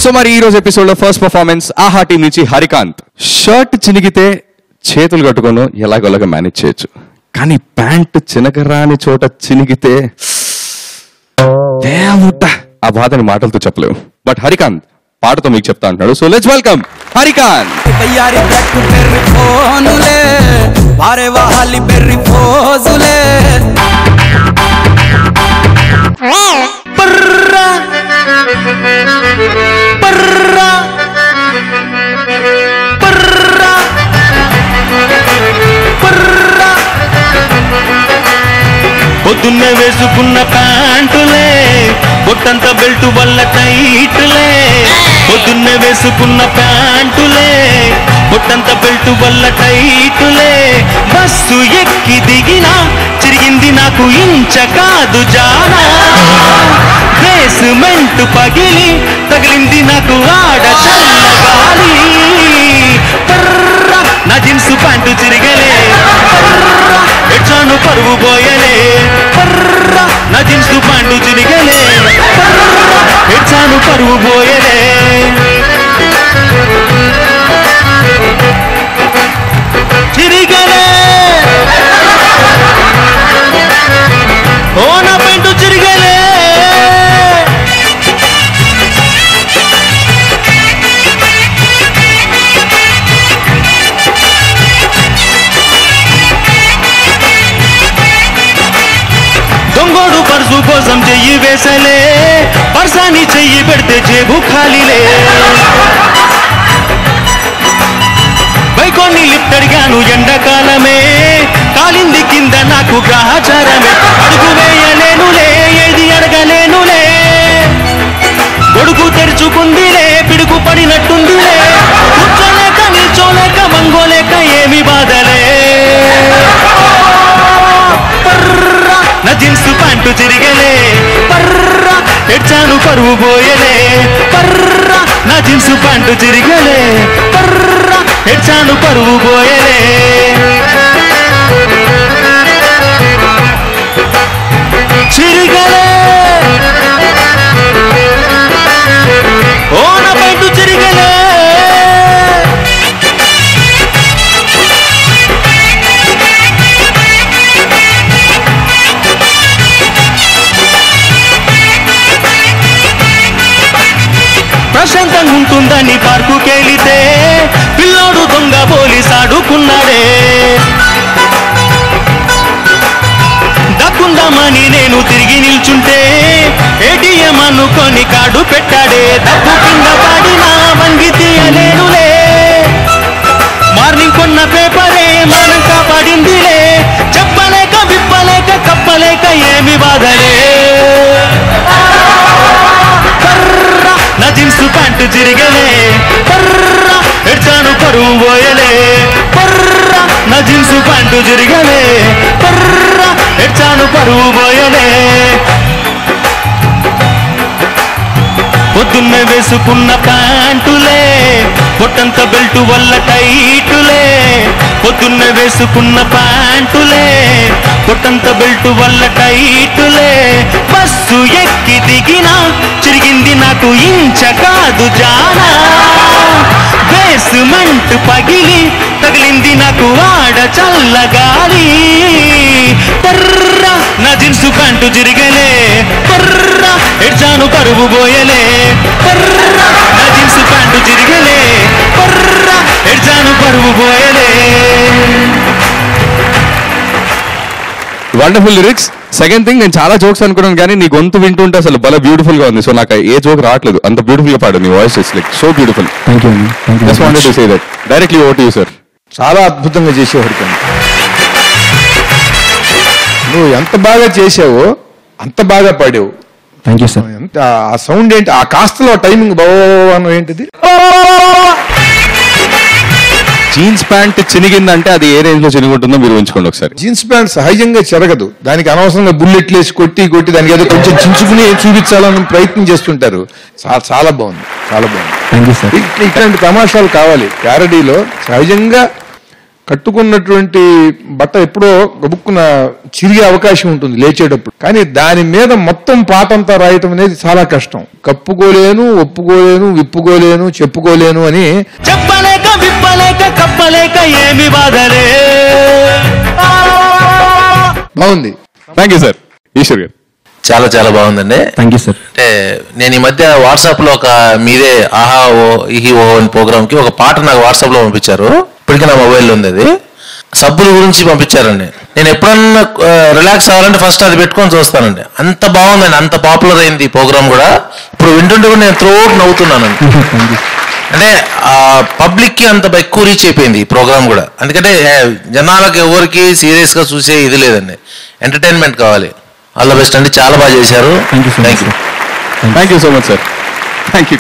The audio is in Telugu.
సో మరి ఈ రోజు ఎపిసోడ్ లో ఫస్ట్ పర్ఫార్మెన్స్ ఆహా టీం నుంచి హరికాంత్. షర్ట్ చినిగితే చేతులు కట్టుకొని ఎలాగోలాగా మేనేజ్ చేయొచ్చు, కానీ ప్యాంట్ చినకరాని చోట చినిగితే ఆ బాధని మాటలతో చెప్పలేవు. బట్ హరికాంత్ పాటతో మీకు చెప్తా అంటున్నాడు. So let's welcome Harikanth. పొద్దున్నే వేసుకున్న ప్యాంటులే బొట్టంత బెల్ట్ వల్ల టైటులే. పొద్దున్నే వేసుకున్న ప్యాంటులే బొట్టంత బెల్ట్ వల్ల టైటులే. బస్సు ఎక్కి దిగినా చిరిగింది నాకు ఇంచ కాదు జానా. బేస్మెంట్ పగిలి తగిలింది నాకు ఆడ చల్లగాలి. నా జీన్స్ ప్యాంటు చిరిగలే, ఎచ్చాను పరువు పోయలే. నా జీన్స్ ప్యాంటు చిరిగలే, ఎచ్చాను పరువు పోయలే. చిరిగలే ఓ నా ప్యాంటు చిరిగలే. దొంగోడు పర్సు కోసం చెయ్యి వేసలే, పర్సాని చెయ్యి పెడితే జేబు ఖాళీలే. బైకోన్ని లిఫ్ట్ అడిగాను ఎండాకాలమే, కాలింది కింద నాకు గ్రహచారమే. అడుగు వేయలేనులే, ఏది అడగలేనులే. గొడుగు తెరుచుకుందిలే, పిడుగు పడినట్టుందిలే. కూర్చోలేక నిల్చోలేక మంగోలేక ఏమి బాధలే. నా జీన్స్ ప్యాంటు చిరిగలే, పర్రా ఎడ్చాను పరువు పోయలే. పర్రా నా జీన్స్ ప్యాంటు చిరిగలే, పర్రా ఎడ్చాను పరువు పోయలే. చిరిగలే ఓ నా ప్యాంటు చిరిగలే. ప్రశాంతంగా ఉంటుందని పార్కుకెళితే పిల్లోడు దొంగ పోలీస్ ఆడుకున్నాడే. దక్కుందామని నేను తిరిగి నిల్చుంటే ఏటీఎం అనుకొని కార్డు పెట్టాడే. డబ్బు కింద పడినా వంగి తీయలేనులే. మార్నింగ్ కొన్న పేపరే మనం కాపాడిందిలే. చెప్పలేక విప్పలేక కప్పలేక ఏమి బాధలే. నా జీన్స్ ప్యాంటు చిరిగలే, పర్రా ఎడ్చాను పరువు పోయలే. పర్రా నా జీన్స్ ప్యాంటు చిరిగలే, పర్రా ఎడ్చాను పరువు పోయలే. పొద్దున్నే వేసుకున్న ప్యాంటులే పొట్టంత బెల్ట్ వల్ల టైటులే. పొద్దున్నే వేసుకున్న ప్యాంటులే పొట్టంత బెల్ట్ వల్ల టైటులే. బస్సు ఎక్కి దిగినా చిరిగింది నాకు ఇంచ కాదు జానా. బేస్మెంట్ పగిలి తగిలింది నాకు ఆడ చల్లగాలి. పర్రా నా జీన్స్ ప్యాంటు చిరిగలే, పర్రా ఎడ్చాను పరువు పోయలే. పర్రా నా జీన్స్ ప్యాంటు చిరిగలే, పర్రా ఎడ్చాను పరువు పోయలే. Wonderful lyrics. సెకండ్ థింగ్, నేను చాలా జోక్స్ అనుకున్నాను కానీ నీ గొంతు వింటుంటే అసలు బల బ్యూటిఫుల్ గా ఉంది. సో నాకు ఏ జోక్ రావట్లేదు, అంత బ్యూటిఫుల్ గా పాడు. నీ voice is like so beautiful. Just wanted to say that. Directly over to you sir. చాలా అద్భుతంగా చేసావు హరికాంత్. నువ్వు ఎంత బాగా చేసావో అంత బాగా పాడావు. Thank you sir. ఆ సౌండ్ ఏంటి, ఆ కాస్తలో టైమింగ్ బాగా ఏంటిది. జీన్స్ ప్యాంట్ చినిగిందంటే అది ఏ రేంజ్ లో చినిగుంటుందో మీరు ఉంచుకోండి ఒకసారి. జీన్స్ ప్యాంట్ సహజంగా చెరగదు, దానికి అనవసరంగా బుల్లెట్లు వేసి కొట్టి దానికి ఏదో కొంచెం చించుకుని చూపించాలని ప్రయత్నం చేస్తుంటారు. చాలా బాగుంది, చాలా బాగుంది. Thank you sir. ఇట్లాంటి తమాషాలు కావాలి ప్యారడీలో. సహజంగా కట్టుకున్నటువంటి బట్ట ఎప్పుడో గబుక్కున చిరిగే అవకాశం ఉంటుంది లేచేటప్పుడు. కానీ దాని మీద మొత్తం పాతంతా రాయటం అనేది చాలా కష్టం. కప్పుకోలేను, ఒప్పుకోలేను, విప్పుకోలేను, చెప్పుకోలేను అని చెప్పలేక విప్పలేక కప్పలేక ఏమి బాధలే. బాగుంది. Thank you sir. ఈశ్వర్ గారు చాలా చాలా బాగుందండి. Thank you sir. అంటే నేను ఈ మధ్య వాట్సాప్ లో ఒక మీదే ఆహా ఓ ఇహి ఓ అని ప్రోగ్రామ్ కి ఒక పాట నాకు వాట్సాప్ లో పంపించారు. ఇప్పటికీ నా మొబైల్లో ఉంది. అది సబ్బుల గురించి పంపించారండి. నేను ఎప్పుడన్నా రిలాక్స్ అవ్వాలంటే ఫస్ట్ అది పెట్టుకొని చూస్తానండి. అంత బాగుందండి, అంత పాపులర్ అయింది ఈ ప్రోగ్రామ్ కూడా. ఇప్పుడు వింటుంటే కూడా నేను త్రోట్ నవ్వుతున్నానండి. అంటే పబ్లిక్ కి అంత ఎక్కువ రీచ్ అయిపోయింది ఈ ప్రోగ్రామ్ కూడా. ఎందుకంటే జనాలకు ఎవరికి సీరియస్ గా చూసే ఇది లేదండి, ఎంటర్టైన్మెంట్ కావాలి. ఆల్ ద బెస్ట్ అండి, చాలా బాగా చేశారు. Thank you so much sir. Thank you.